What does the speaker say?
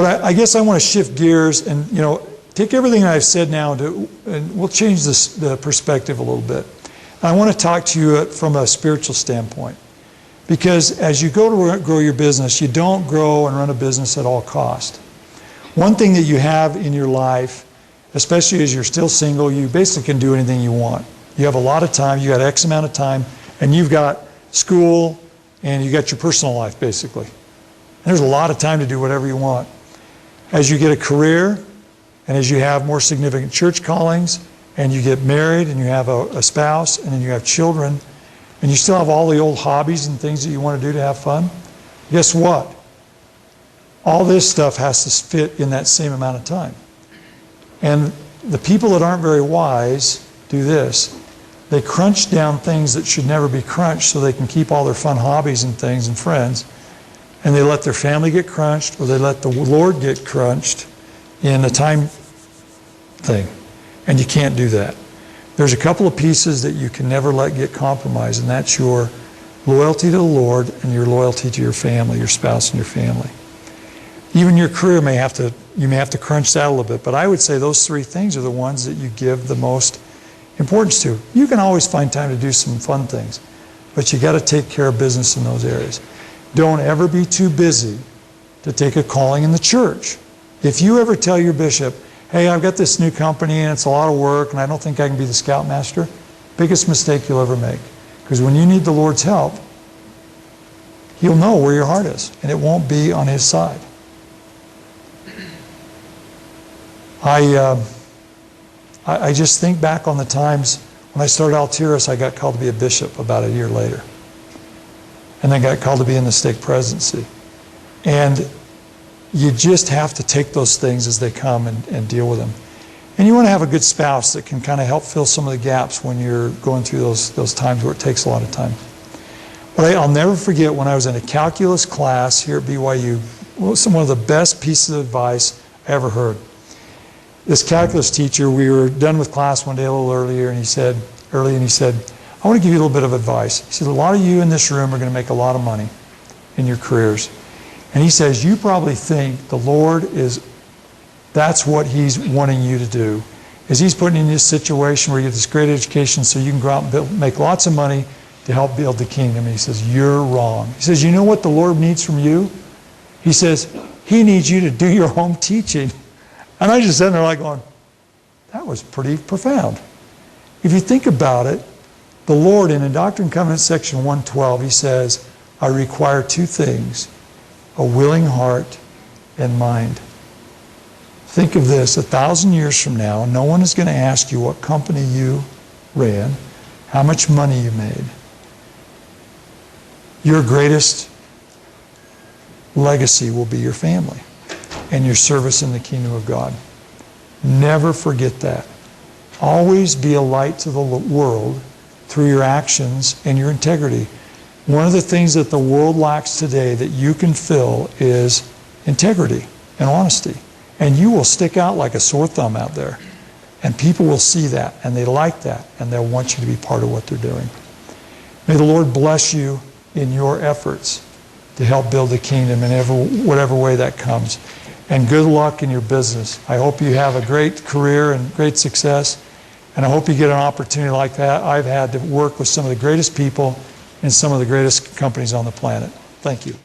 But I guess I want to shift gears and, take everything I've said now and we'll change the perspective a little bit. I want to talk to you from a spiritual standpoint. Because as you go to grow your business, you don't grow and run a business at all cost. One thing that you have in your life, especially as you're still single, you basically can do anything you want. You have a lot of time, you got X amount of time, and you've got school and you got your personal life basically. And there's a lot of time to do whatever you want. As you get a career and as you have more significant church callings and you get married and you have a spouse and then you have children and you still have all the old hobbies and things that you want to do to have fun, guess what? All this stuff has to fit in that same amount of time. And the people that aren't very wise do this. They crunch down things that should never be crunched so they can keep all their fun hobbies and things and friends. And they let their family get crunched, or they let the Lord get crunched in a time thing. And you can't do that. There's a couple of pieces that you can never let get compromised, and that's your loyalty to the Lord and your loyalty to your family, your spouse and your family. Even your career you may have to crunch that a little bit, but I would say those three things are the ones that you give the most importance to. You can always find time to do some fun things, but you got to take care of business in those areas. Don't ever be too busy to take a calling in the church. If you ever tell your bishop, hey, I've got this new company and it's a lot of work and I don't think I can be the scoutmaster, biggest mistake you'll ever make. Because when you need the Lord's help, He'll know where your heart is and it won't be on His side. I just think back on the times when I started Altiris, I got called to be a bishop about a year later. And then got called to be in the stake presidency. And you just have to take those things as they come and deal with them. And you want to have a good spouse that can kind of help fill some of the gaps when you're going through those times where it takes a lot of time. But I'll never forget when I was in a calculus class here at BYU, one of the best pieces of advice I ever heard. This calculus teacher, we were done with class one day a little earlier, and he said, I want to give you a little bit of advice. He said, a lot of you in this room are going to make a lot of money in your careers. And he says, you probably think the Lord that's what He's wanting you to do, is He's putting you in this situation where you have this great education so you can go out and make lots of money to help build the kingdom. And he says, you're wrong. He says, you know what the Lord needs from you? He says, He needs you to do your home teaching. And I just sat there like going, that was pretty profound. If you think about it, the Lord in Doctrine and Covenants section 112, He says, I require two things, a willing heart and mind. Think of this, 1,000 years from now, no one is going to ask you what company you ran, how much money you made. Your greatest legacy will be your family and your service in the kingdom of God. Never forget that. Always be a light to the world through your actions and your integrity. One of the things that the world lacks today that you can fill is integrity and honesty. And you will stick out like a sore thumb out there. And people will see that, and they like that, and they'll want you to be part of what they're doing. May the Lord bless you in your efforts to help build the kingdom in whatever way that comes. And good luck in your business. I hope you have a great career and great success. And I hope you get an opportunity like that I've had to work with some of the greatest people in some of the greatest companies on the planet. Thank you.